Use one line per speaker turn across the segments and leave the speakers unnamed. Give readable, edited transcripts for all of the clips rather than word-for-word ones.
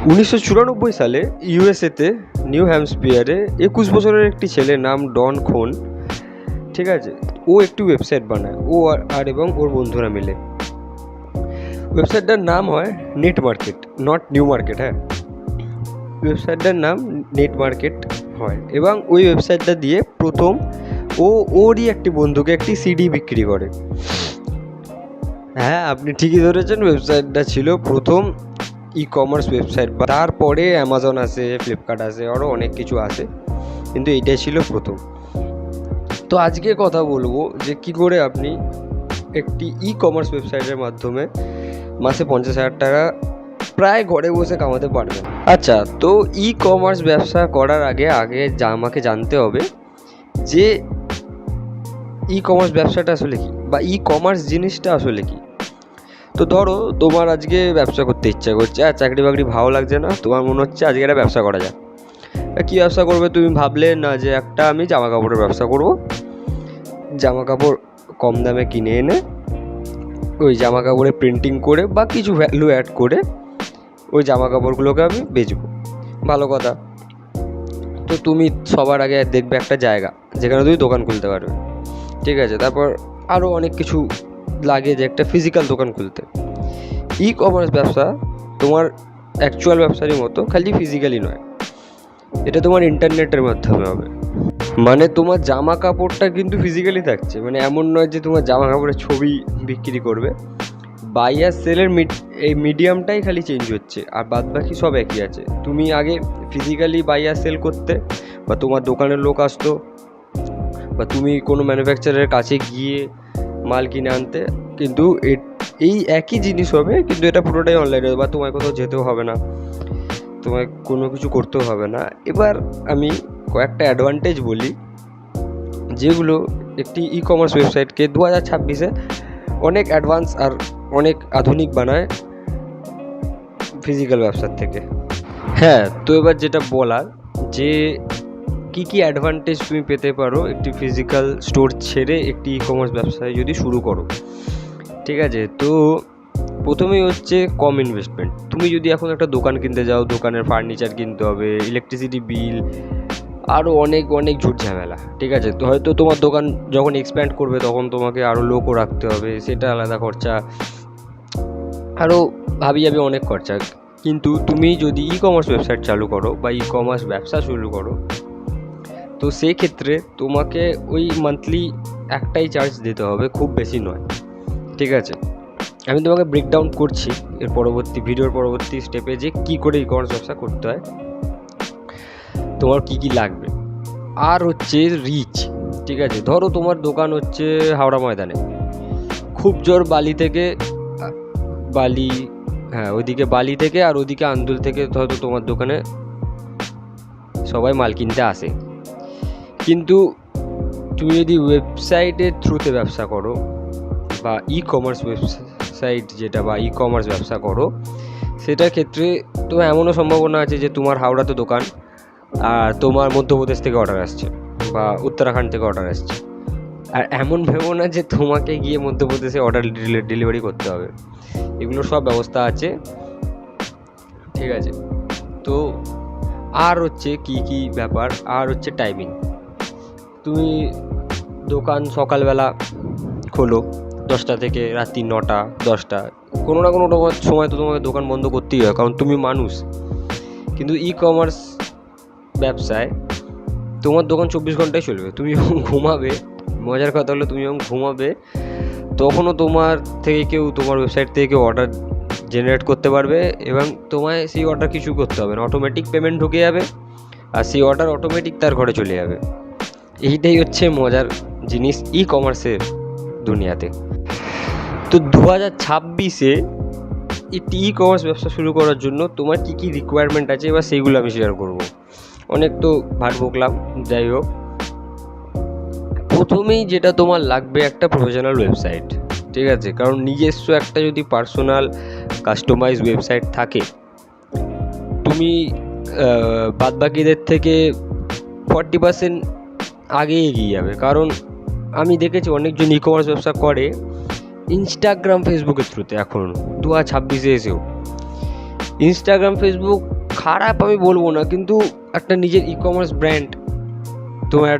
1994 সালে ইউএসএতে নিউ হ্যাম্পশায়ারে 21 বছরের একটি ছেলে নাম ডন খোন, ঠিক আছে, ও একটি ওয়েবসাইট বানায়, ও আর এবং ওর বন্ধুরা মিলে। ওয়েবসাইটটার নাম হয় net market, not new market. হ্যাঁ, ওয়েবসাইটটার নাম নেট মার্কেট হয় এবং ওই ওয়েবসাইটটা দিয়ে প্রথম ওরই একটি বন্ধুকে একটি সিডি বিক্রি করে। হ্যাঁ, আপনি ঠিকই ধরেছেন, ওয়েবসাইটটা ছিল প্রথম ই কমার্স ওয়েবসাইট। তারপরে অ্যামাজন আসে, ফ্লিপকার্ট আসে, আরও অনেক কিছু আসে, কিন্তু এইটাই ছিল প্রথম। তো আজকে কথা বলবো যে কী করে আপনি একটি ই কমার্স ওয়েবসাইটের মাধ্যমে মাসে 50,000 টাকা প্রায় ঘরে বসে কামাতে পারবেন। আচ্ছা, তো ই কমার্স ব্যবসা করার আগে আমাকে জানতে হবে যে ই কমার্স ব্যবসাটা আসলে কি, বা ই কমার্স জিনিসটা আসলে কি। তো ধরো তোমার আজকে ব্যবসা করতে ইচ্ছা করছে, আর চাকরি বাকরি ভালো লাগছে না, তোমার মনে হচ্ছে আজকে একটা ব্যবসা করা যায়। কী ব্যবসা করবে তুমি ভাবলে না যে আমি জামা কাপড়ের ব্যবসা করব। জামা কাপড় কম দামে কিনে এনে ওই জামা কাপড়ে প্রিন্টিং করে বা কিছু ভ্যালু অ্যাড করে ওই জামা কাপড়গুলোকে আমি বেচবো। ভালো কথা। তো তুমি সবার আগে দেখবে একটা জায়গা যেখানে তুমি দোকান খুলতে পারবে, ঠিক আছে। তারপর আরও অনেক কিছু লাগে যে একটা ফিজিক্যাল দোকান খুলতে। ই কমার্স ব্যবসা তোমার অ্যাকচুয়াল ব্যবসারই মতো, খালি ফিজিক্যালি নয়, এটা তোমার ইন্টারনেটের মাধ্যমে হবে। মানে তোমার জামা কাপড়টা কিন্তু ফিজিক্যালি থাকছে, মানে এমন নয় যে তোমার জামা কাপড়ের ছবি বিক্রি করবে। বাই আর সেলের এই মিডিয়ামটাই খালি চেঞ্জ হচ্ছে, আর বাদ বাকি সব একই আছে। তুমি আগে ফিজিক্যালি বাই আর সেল করতে, বা তোমার দোকানের লোক আসতো, বা তুমি কোনো ম্যানুফ্যাকচারের কাছে গিয়ে মাল কিনে আনতে, কিন্তু এই একই জিনিস হবে, কিন্তু এটা পুরোটাই অনলাইনে হবে, বা তোমায় কোথাও যেতেও হবে না, তোমায় কোনো কিছু করতেও হবে না। এবার আমি কয়েকটা অ্যাডভান্টেজ বলি যেগুলো একটি ই কমার্স ওয়েবসাইটকে 2026-এ অনেক অ্যাডভান্স আর অনেক আধুনিক বানায় ফিজিক্যাল ব্যবসার থেকে। হ্যাঁ, তো এবার যেটা বলার যে কী কী অ্যাডভান্টেজ তুমি পেতে পারো একটি ফিজিক্যাল স্টোর ছেড়ে একটি ই কমার্স ব্যবসায় যদি শুরু করো, ঠিক আছে। তো প্রথমেই হচ্ছে কম ইনভেস্টমেন্ট। তুমি যদি এখন একটা দোকান কিনতে যাও, দোকানের ফার্নিচার কিনতে হবে, ইলেকট্রিসিটি বিল, আরও অনেক অনেক ঝুট ঝামেলা, ঠিক আছে। তো হয়তো তোমার দোকান যখন এক্সপ্যান্ড করবে তখন তোমাকে আরও লোকও রাখতে হবে, সেটা আলাদা খরচা, আরও ভাবি অনেক খরচা। কিন্তু তুমি যদি ই কমার্স ওয়েবসাইট চালু করো বা ই কমার্স ব্যবসা শুরু করো, তো সেই ক্ষেত্রে তোমাকে ওই মান্থলি একটাই চার্জ দিতে হবে, খুব বেশি নয়, ঠিক আছে। আমি তোমাকে ব্রেকডাউন করছি এর ভিডিওর পরবর্তী স্টেপে যে কী করে ই কমার্স ব্যবসা করতে হয়, তোমার কী কী লাগবে। আর হচ্ছে রিচ, ঠিক আছে। ধরো তোমার দোকান হচ্ছে হাওড়া ময়দানে, খুব জোর বালি থেকে ওইদিকে বালি থেকে আর ওইদিকে আন্দুল থেকে হয়তো তোমার দোকানে সবাই মাল কিনতে আসে। কিন্তু তুমি যদি ওয়েবসাইটের থ্রুতে ব্যবসা করো, বা ই কমার্স ওয়েবসাইট যেটা, বা ই কমার্স ব্যবসা করো, সেটার ক্ষেত্রে তোমার এমনও সম্ভাবনা আছে যে তোমার হাওড়াতে দোকান আর তোমার মধ্যপ্রদেশ থেকে অর্ডার আসছে বা উত্তরাখণ্ড থেকে অর্ডার আসছে, আর এমন ভেবো না যে তোমাকে গিয়ে মধ্যপ্রদেশে অর্ডার ডেলিভারি করতে হবে। এগুলো সব ব্যবস্থা আছে, ঠিক আছে। তো আর হচ্ছে কী কী ব্যাপার, আর হচ্ছে টাইমিং। তুমি দোকান সকালবেলা খোলো 10টা থেকে রাত্রি 9টা 10টা, কোনো না কোনো সময় তো তোমাকে দোকান বন্ধ করতেই হয়, কারণ তুমি মানুষ। কিন্তু ই কমার্স ব্যবসায় তোমার দোকান 24 ঘন্টায় চলবে। তুমি যখন ঘুমাবে, মজার কথা হলো তুমি যখন ঘুমাবে তখনও তোমার ওয়েবসাইট থেকে কেউ অর্ডার জেনারেট করতে পারবে, এবং তোমায় সেই অর্ডার কিছু করতে হবে না, অটোমেটিক পেমেন্ট ঢুকে যাবে, আর সেই অর্ডার অটোমেটিক তার ঘরে চলে যাবে। এইটাই হচ্ছে মজার জিনিস ই কমার্সের দুনিয়াতে। তো 2026-এ একটি ই কমার্স ব্যবসা শুরু করার জন্য তোমার কী কী রিকোয়ারমেন্ট আছে, এবার সেইগুলো আমি শেয়ার করব। অনেক তো ভাট বকলাম, যাই হোক। প্রথমেই যেটা তোমার লাগবে একটা প্রফেশনাল ওয়েবসাইট, ঠিক আছে। কারণ নিজস্ব একটা যদি পার্সোনাল কাস্টমাইজ ওয়েবসাইট থাকে, তুমি বাদবাকিদের থেকে 40% আগে এগিয়ে যাবে। কারণ আমি দেখেছি অনেকজন ই কমার্স ব্যবসা করে ইনস্টাগ্রাম ফেসবুকের থ্রুতে। এখন 2026-এ এসেও ইনস্টাগ্রাম ফেসবুক খারাপ আমি বলবো না, কিন্তু একটা নিজের ই কমার্স ব্র্যান্ড, তোমার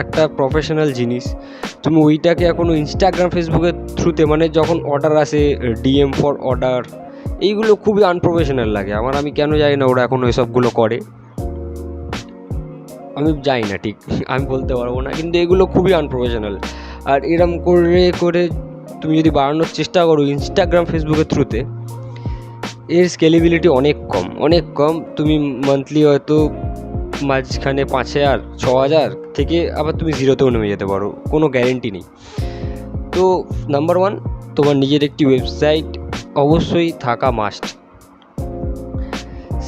একটা প্রফেশনাল জিনিস, তুমি ওইটাকে এখনও ইনস্টাগ্রাম ফেসবুকের থ্রুতে, মানে যখন অর্ডার আসে ডিএম ফর অর্ডার, এইগুলো খুবই আনপ্রফেশনাল লাগে আমার। আমি কেন জানি না ওরা এখন ওই সবগুলো করে, আমি জানি না ঠিক, আমি বলতে পারবো না, কিন্তু এগুলো খুবই আনপ্রফেশনাল। আর এরম করে করে তুমি যদি বাড়ানোর চেষ্টা করো ইনস্টাগ্রাম ফেসবুকের থ্রুতে, এর স্কেলেবিলিটি অনেক কম। তুমি মান্থলি হয়তো মাঝখানে 5,000 6,000 থেকে আবার তুমি জিরোতেও নেমে যেতে পারো, কোনো গ্যারেন্টি নেই। তো নাম্বার 1, তোমার নিজের একটি ওয়েবসাইট অবশ্যই থাকা মাস্ট।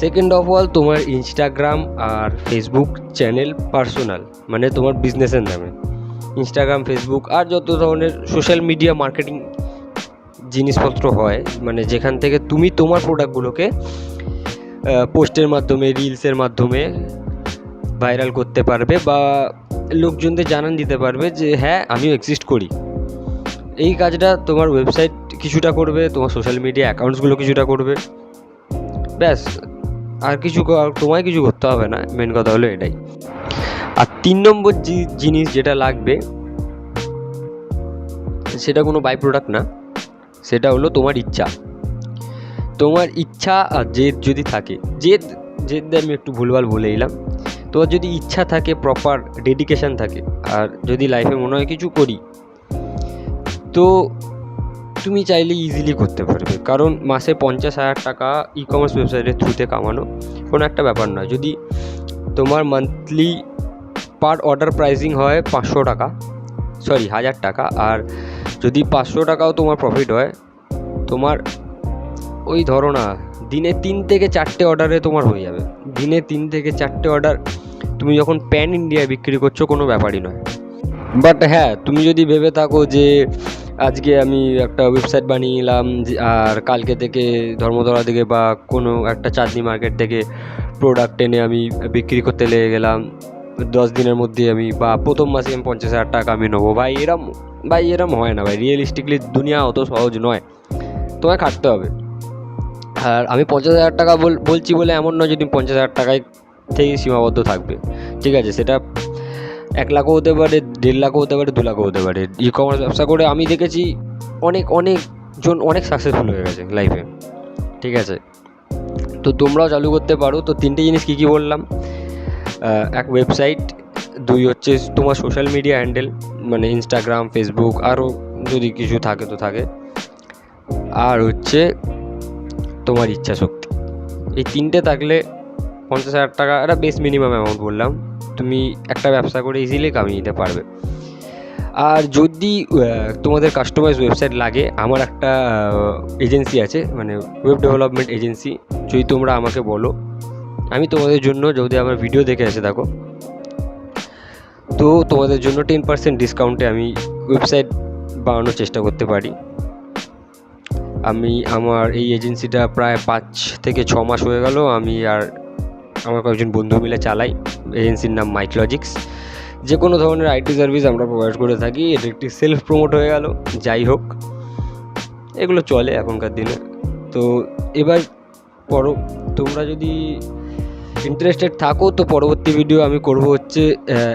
সেকেন্ড অফ অল, তোমার ইনস্টাগ্রাম আর ফেসবুক চ্যানেল পার্সোনাল, মানে তোমার বিজনেসের নামে ইনস্টাগ্রাম ফেসবুক আর যত ধরনের সোশ্যাল মিডিয়া মার্কেটিং জিনিসপত্র হয়, মানে যেখান থেকে তুমি তোমার প্রোডাক্টগুলোকে পোস্টের মাধ্যমে, রিলসের মাধ্যমে ভাইরাল করতে পারবে বা লোকজনদের জানান দিতে পারবে যে হ্যাঁ আমিও এক্সিস্ট করি। এই কাজটা তোমার ওয়েবসাইট কিছুটা করবে, তোমার সোশ্যাল মিডিয়া অ্যাকাউন্টসগুলো কিছুটা করবে, ব্যাস। আর তোমায় কিছু করতে হবে না, মেন কথা হলো এটাই। আর 3 নম্বর জিনিস যেটা লাগবে, সেটা কোনো বাই প্রোডাক্ট না, সেটা হলো তোমার ইচ্ছা আর জেদ যদি থাকে। জেদ আমি একটু ভুলভাল বলে দিলাম। তোমার যদি ইচ্ছা থাকে, প্রপার ডেডিকেশান থাকে, আর যদি লাইফে মনে হয় কিছু করি, তো তুমি চাইলে ইজিলি করতে পারবে। কারণ মাসে 50,000 টাকা ই কমার্স ওয়েবসাইটের থ্রুতে কামানো কোনো একটা ব্যাপার নয়। যদি তোমার মান্থলি পার অর্ডার প্রাইসিং হয় 1,000 টাকা, আর যদি 500 টাকাও তোমার প্রফিট হয়, তোমার ওই ধরো না দিনে 3 থেকে 4টে অর্ডারে তোমার হয়ে যাবে। দিনে 3 থেকে 4টে অর্ডার তুমি যখন প্যান ইন্ডিয়ায় বিক্রি করছো, কোনো ব্যাপারই নয়। বাট হ্যাঁ, তুমি যদি ভেবে থাকো যে আজকে আমি একটা ওয়েবসাইট বানিয়ে নিলাম আর কালকে থেকে ধর্মতলা থেকে বা কোনো একটা চাঁদনি মার্কেট থেকে প্রোডাক্ট এনে আমি বিক্রি করতে লেগে গেলাম, 10 দিনের মধ্যে আমি বা প্রথম মাসে আমি 50,000 টাকা আমি নেবো, এরম হয় না ভাই। রিয়েলিস্টিকলি দুনিয়া অত সহজ নয়, তোমায় খাটতে হবে। আর আমি 50,000 টাকা বলছি বলে এমন নয় যে তুমি 50,000 টাকায় থেকে সীমাবদ্ধ থাকবে, ঠিক আছে? সেটা 1 লাখও হতে পারে, 1.5 লাখও হতে পারে, 2 লাখও হতে পারে। ই কমার্স ব্যবসা করে আমি দেখেছি অনেকজন অনেক সাকসেসফুল হয়ে গেছে লাইফে, ঠিক আছে? তো তোমরাও চালু করতে পারো। তো 3টে জিনিস কী বললাম, 1 ওয়েবসাইট, 2 হচ্ছে তোমার সোশ্যাল মিডিয়া হ্যান্ডেল, মানে ইনস্টাগ্রাম, ফেসবুক, আরও যদি কিছু থাকে তো থাকে, আর হচ্ছে তোমার ইচ্ছা শক্তি। এই 3টে থাকলে 50,000 টাকা একটা বেশ মিনিমাম অ্যামাউন্ট বললাম, তুমি একটা ব্যবসা করে ইজিলি কামিয়ে নিতে পারবে। আর যদি তোমাদের কাস্টমাইজ ওয়েবসাইট লাগে, আমার একটা এজেন্সি আছে, মানে ওয়েব ডেভেলপমেন্ট এজেন্সি। যদি তোমরা আমাকে বলো, আমি তোমাদের জন্য, যদি আমার ভিডিও দেখে এসে থাকো, তো তোমাদের জন্য 10% ডিসকাউন্টে আমি ওয়েবসাইট বানানোর চেষ্টা করতে পারি। আমার এই এজেন্সিটা প্রায় 5 থেকে 6 মাস হয়ে গেল। আমি আর আমার কয়েকজন বন্ধু মিলে চালাই। এজেন্সির নাম মাইকলজিক্স। যে কোনো ধরনের আইটি সার্ভিস আমরা প্রোভাইড করে থাকি। এটা একটি সেলফ প্রমোট হয়ে গেল, যাই হোক, এগুলো চলে এখনকার দিনে। তো এবার তোমরা যদি ইন্টারেস্টেড থাকো, তো পরবর্তী ভিডিও আমি করব হচ্ছে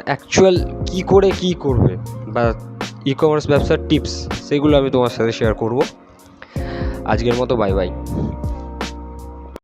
অ্যাকচুয়াল কী করবে বা ই কমার্স ব্যবসার টিপস, সেগুলো আমি তোমার সাথে শেয়ার করব। আজকের মতো বাই বাই।